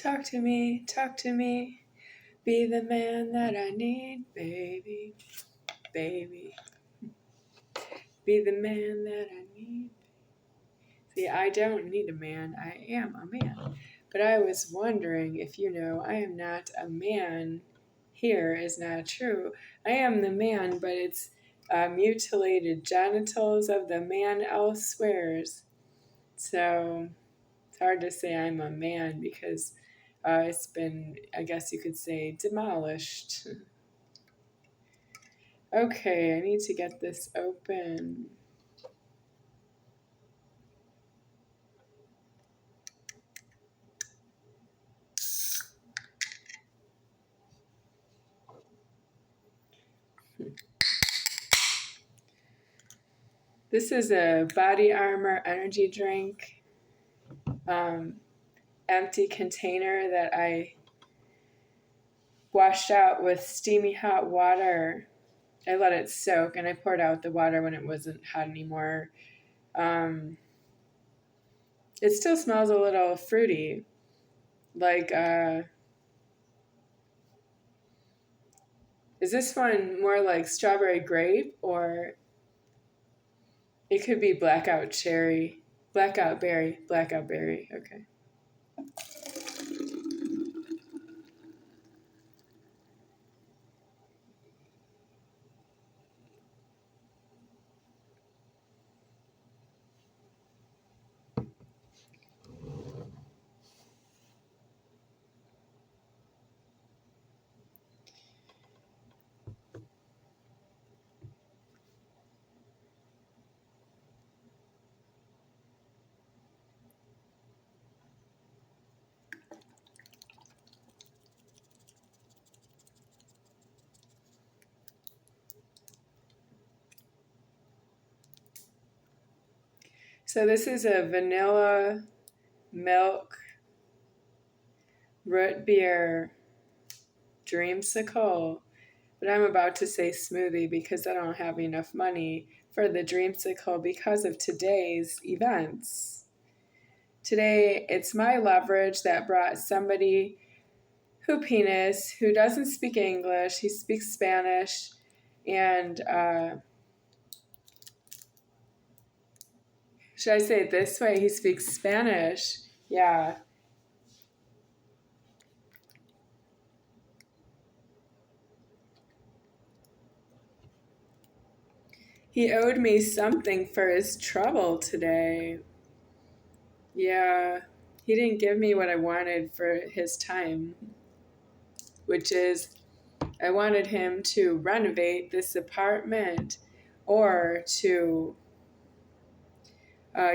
Talk to me, be the man that I need, baby, baby. Be the man that I need. See, I don't need a man, I am a man. But I was wondering if you know I am not a man here is not true. I am the man, but it's mutilated genitals of the man elsewheres. So it's hard to say I'm a man because it's been, I guess you could say, demolished. Okay, I need to get this open. This is a Body Armor energy drink, empty container that I washed out with steamy hot water. I let it soak and I poured out the water when it wasn't hot anymore. It still smells a little fruity, like, is this one more like strawberry grape, or it could be blackout berry, okay. So this is a vanilla milk root beer dreamsicle, but I'm about to say smoothie because I don't have enough money for the dreamsicle because of today's events. Today, it's my leverage that brought somebody who doesn't speak English, he speaks Spanish, and should I say it this way? He speaks Spanish. Yeah. He owed me something for his trouble today. Yeah. He didn't give me what I wanted for his time, which is I wanted him to renovate this apartment or to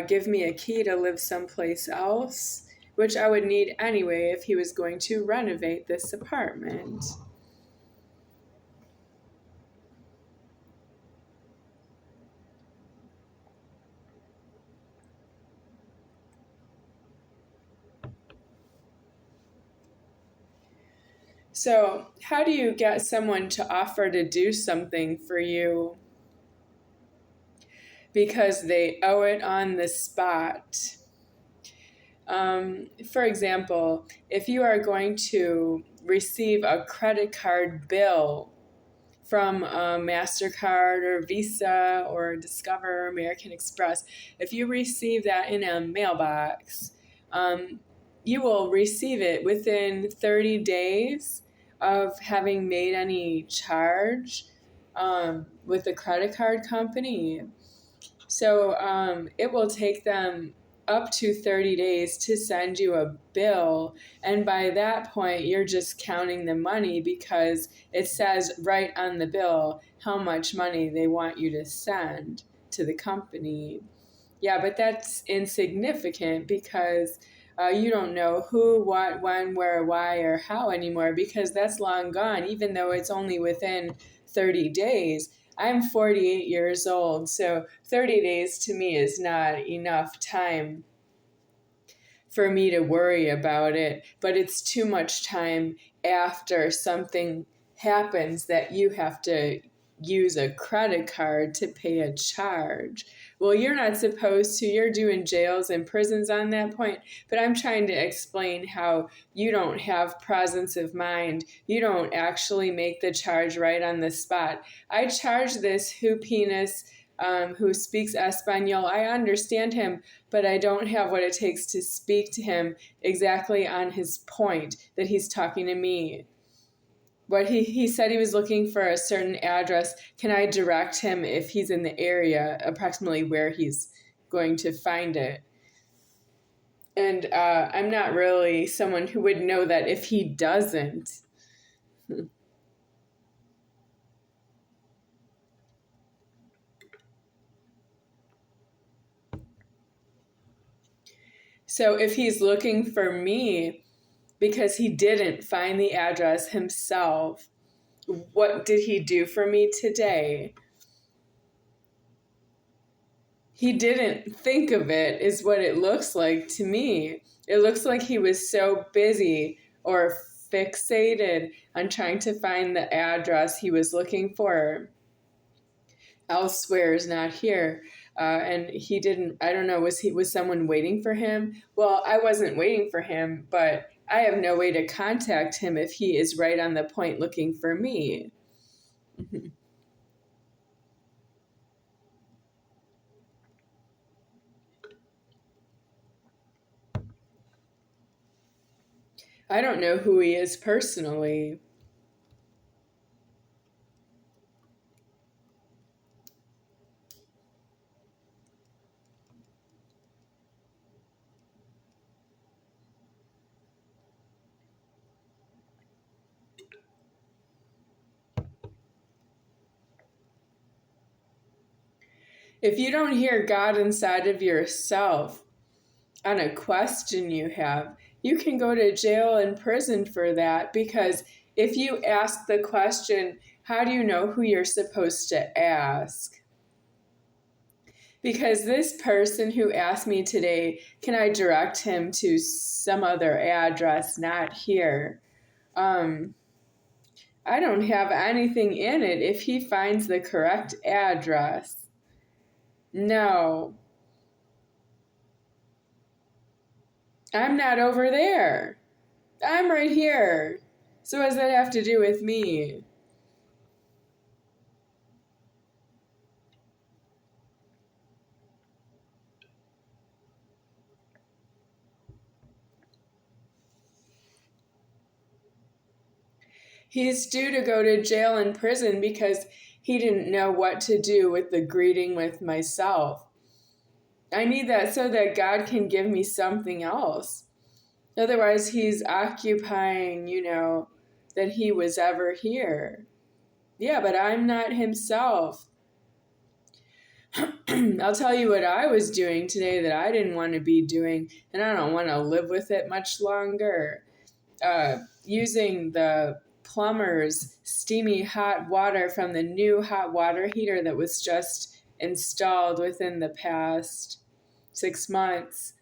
give me a key to live someplace else, which I would need anyway if he was going to renovate this apartment. So, how do you get someone to offer to do something for you because they owe it on the spot? For example, if you are going to receive a credit card bill from MasterCard or Visa or Discover, American Express, if you receive that in a mailbox, you will receive it within 30 days of having made any charge with the credit card company. So it will take them up to 30 days to send you a bill. And by that point, you're just counting the money because it says right on the bill how much money they want you to send to the company. Yeah, but that's insignificant because you don't know who, what, when, where, why, or how anymore because that's long gone, even though it's only within 30 days. I'm 48 years old, so 30 days to me is not enough time for me to worry about it, but it's too much time after something happens that you have to use a credit card to pay a charge. Well, you're not supposed to. You're doing jails and prisons on that point. But I'm trying to explain how you don't have presence of mind. You don't actually make the charge right on the spot. I charge this Hupinas who speaks Espanol. I understand him, but I don't have what it takes to speak to him exactly on his point that he's talking to me. What he said he was looking for a certain address. Can I direct him if he's in the area, approximately where he's going to find it? And I'm not really someone who would know that if he doesn't. So if he's looking for me because he didn't find the address himself, what did he do for me today? He didn't think of it, is what it looks like to me. It looks like he was so busy or fixated on trying to find the address he was looking for elsewhere, is not here. And he didn't, I don't know, was someone waiting for him? Well, I wasn't waiting for him, but I have no way to contact him if he is right on the point looking for me. I don't know who he is personally. If you don't hear God inside of yourself on a question you have, you can go to jail and prison for that, because if you ask the question, how do you know who you're supposed to ask? Because this person who asked me today, can I direct him to some other address, not here? I don't have anything in it if he finds the correct address. No, I'm not over there. I'm right here. So what does that have to do with me? He's due to go to jail and prison because he didn't know what to do with the greeting with myself. I need that so that God can give me something else. Otherwise, he's occupying, that he was ever here. Yeah, but I'm not himself. I'll tell you what I was doing today that I didn't want to be doing, and I don't want to live with it much longer. Using the plumber's steamy hot water from the new hot water heater that was just installed within the past 6 months.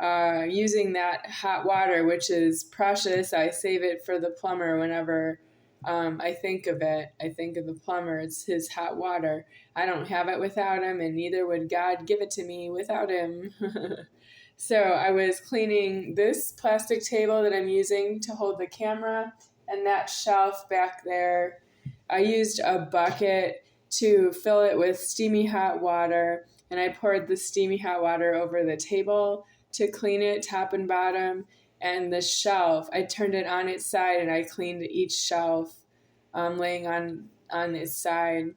Using that hot water, which is precious. I save it for the plumber whenever I think of it. I think of the plumber. It's his hot water. I don't have it without him, and neither would God give it to me without him. So I was cleaning this plastic table that I'm using to hold the camera and that shelf back there. I used a bucket to fill it with steamy hot water, and I poured the steamy hot water over the table to clean it top and bottom. And the shelf, I turned it on its side and I cleaned each shelf laying on its side.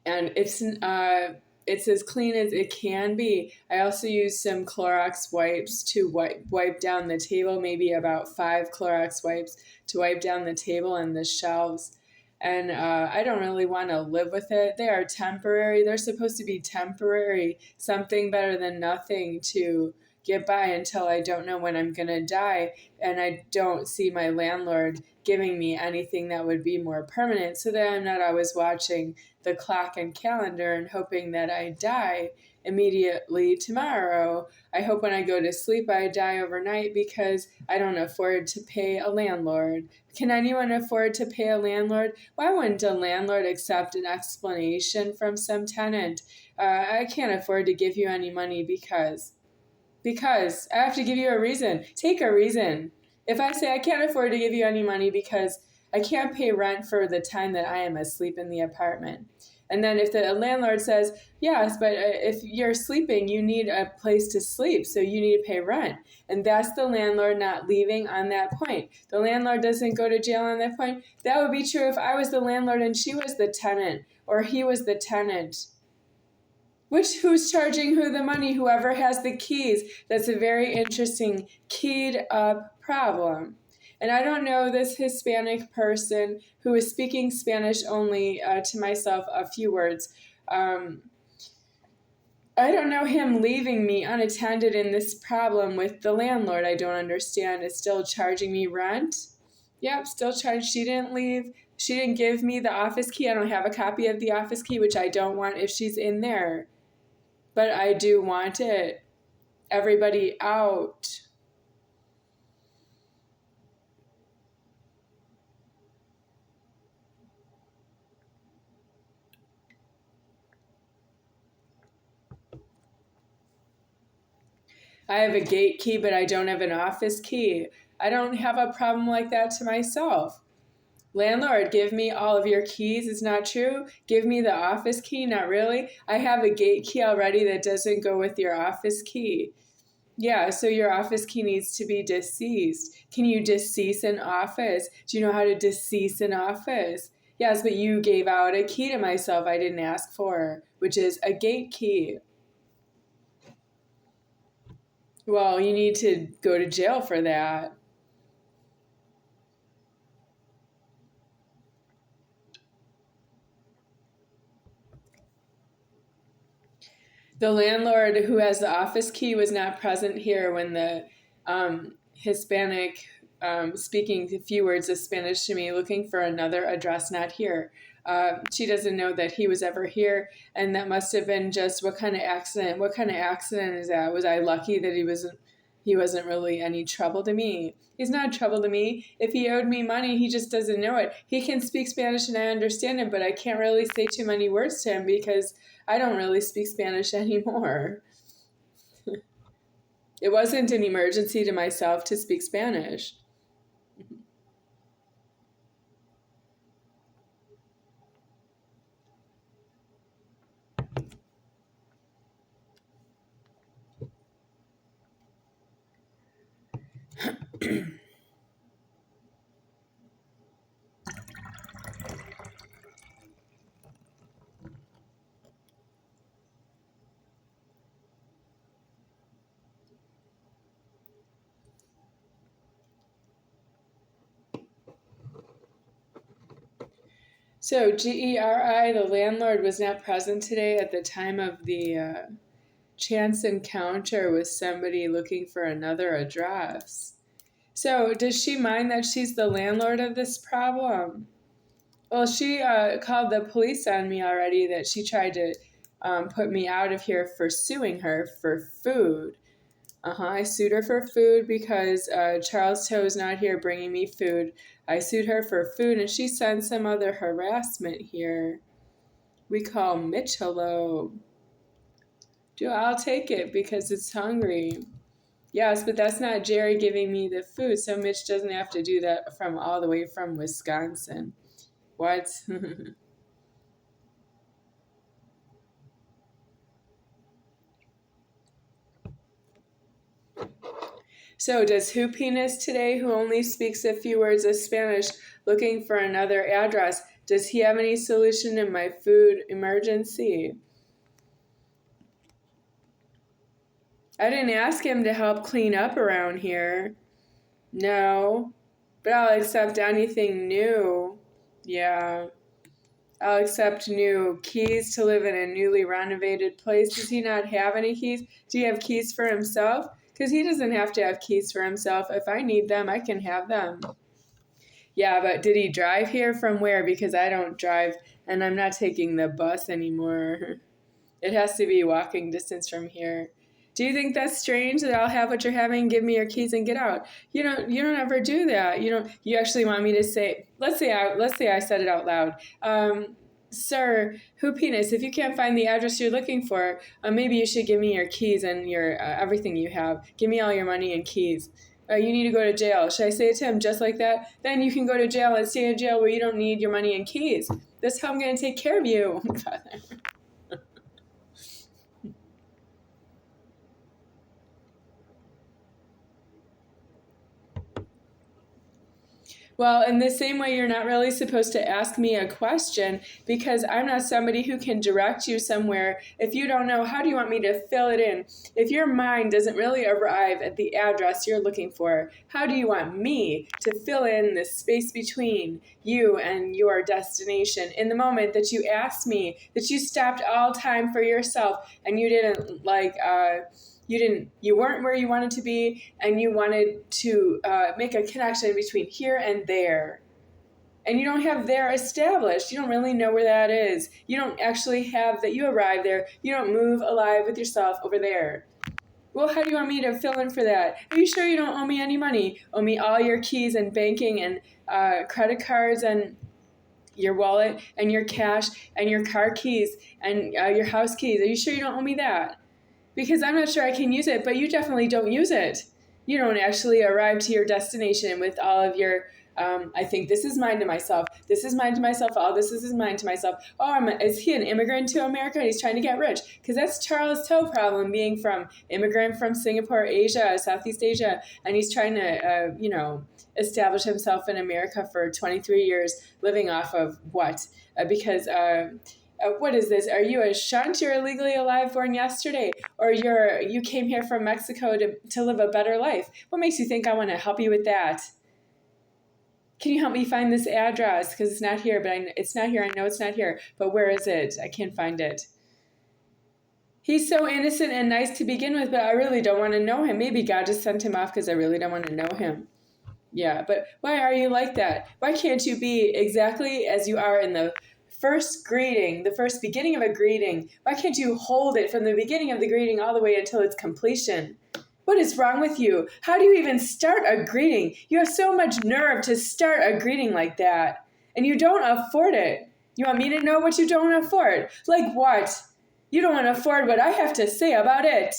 And it's as clean as it can be. I also used some Clorox wipes to wipe down the table, maybe about 5 Clorox wipes to wipe down the table and the shelves. And I don't really want to live with it. They are temporary. They're supposed to be temporary, something better than nothing to get by until I don't know when I'm going to die, and I don't see my landlord giving me anything that would be more permanent, so that I'm not always watching the clock and calendar and hoping that I die immediately tomorrow. I hope when I go to sleep I die overnight because I don't afford to pay a landlord. Can anyone afford to pay a landlord? Why wouldn't a landlord accept an explanation from some tenant? I can't afford to give you any money because I have to give you a reason. Take a reason. If I say I can't afford to give you any money because I can't pay rent for the time that I am asleep in the apartment. And then if the landlord says, yes, but if you're sleeping, you need a place to sleep, so you need to pay rent. And that's the landlord not leaving on that point. The landlord doesn't go to jail on that point. That would be true if I was the landlord and she was the tenant, or he was the tenant. Who's charging who the money? Whoever has the keys. That's a very interesting keyed up problem. And I don't know this Hispanic person who is speaking Spanish only to myself a few words. I don't know him leaving me unattended in this problem with the landlord. I don't understand. Is still charging me rent? Yep, still charged. She didn't leave. She didn't give me the office key. I don't have a copy of the office key, which I don't want if she's in there. But I do want it. Everybody out. I have a gate key, but I don't have an office key. I don't have a problem like that to myself. Landlord, give me all of your keys. It's not true. Give me the office key. Not really. I have a gate key already that doesn't go with your office key. Yeah, so your office key needs to be deceased. Can you decease an office? Do you know how to decease an office? Yes, but you gave out a key to myself I didn't ask for, which is a gate key. Well, you need to go to jail for that. The landlord who has the office key was not present here when the Hispanic speaking a few words of Spanish to me, looking for another address, not here. She doesn't know that he was ever here, and that must have been just what kind of accident? What kind of accident is that? Was I lucky that he wasn't really any trouble to me? He's not trouble to me. If he owed me money, he just doesn't know it. He can speak Spanish and I understand him, but I can't really say too many words to him because I don't really speak Spanish anymore. It wasn't an emergency to myself to speak Spanish. So GERI, the landlord, was not present today at the time of the chance encounter with somebody looking for another address. So does she mind that she's the landlord of this problem? Well, she called the police on me already that she tried to put me out of here for suing her for food. I sued her for food because Charles Toe is not here bringing me food. I sued her for food, and she sent some other harassment here. We call Michelob. I'll take it because it's hungry. Yes, but that's not Jerry giving me the food, so Mitch doesn't have to do that from all the way from Wisconsin. What? So does Who Penis today, who only speaks a few words of Spanish, looking for another address, does he have any solution to my food emergency? I didn't ask him to help clean up around here. No, but I'll accept anything new. Yeah, I'll accept new keys to live in a newly renovated place. Does he not have any keys? Do you have keys for himself? Because he doesn't have to have keys for himself. If I need them, I can have them. Yeah, but did he drive here from where? Because I don't drive, and I'm not taking the bus anymore. It has to be walking distance from here. Do you think that's strange that I'll have what you're having, give me your keys and get out? You don't ever do that. You actually want me to say, let's say I said it out loud. Sir, who penis, if you can't find the address you're looking for, maybe you should give me your keys and your everything you have. Give me all your money and keys. You need to go to jail. Should I say it to him just like that? Then you can go to jail and stay in jail where you don't need your money and keys. That's how I'm going to take care of you. Well, in the same way, you're not really supposed to ask me a question because I'm not somebody who can direct you somewhere. If you don't know, how do you want me to fill it in? If your mind doesn't really arrive at the address you're looking for, how do you want me to fill in the space between you and your destination? In the moment that you asked me, that you stopped all time for yourself and you didn't you weren't where you wanted to be, and you wanted to make a connection between here and there. And you don't have there established. You don't really know where that is. You don't actually have that you arrive there. You don't move alive with yourself over there. Well, how do you want me to fill in for that? Are you sure you don't owe me any money? Owe me all your keys and banking and credit cards and your wallet and your cash and your car keys and your house keys. Are you sure you don't owe me that? Because I'm not sure I can use it, but you definitely don't use it. You don't actually arrive to your destination with all of your, I think this is mine to myself. This is mine to myself. All this is mine to myself. Oh, is he an immigrant to America? He's trying to get rich. Because that's Charles' Toe problem, being from immigrant from Singapore, Asia, Southeast Asia. And he's trying to, establish himself in America for 23 years, living off of what? What is this? Are you a shunt? You're illegally alive born yesterday, or you came here from Mexico to live a better life. What makes you think I want to help you with that? Can you help me find this address? Because it's not here, but it's not here. I know it's not here, but where is it? I can't find it. He's so innocent and nice to begin with, but I really don't want to know him. Maybe God just sent him off because I really don't want to know him. Yeah, but why are you like that? Why can't you be exactly as you are in the first greeting, the first beginning of a greeting? Why can't you hold it from the beginning of the greeting all the way until its completion? What is wrong with you? How do you even start a greeting? You have so much nerve to start a greeting like that, and you don't afford it. You want me to know what you don't afford? Like what? You don't want to afford what I have to say about it.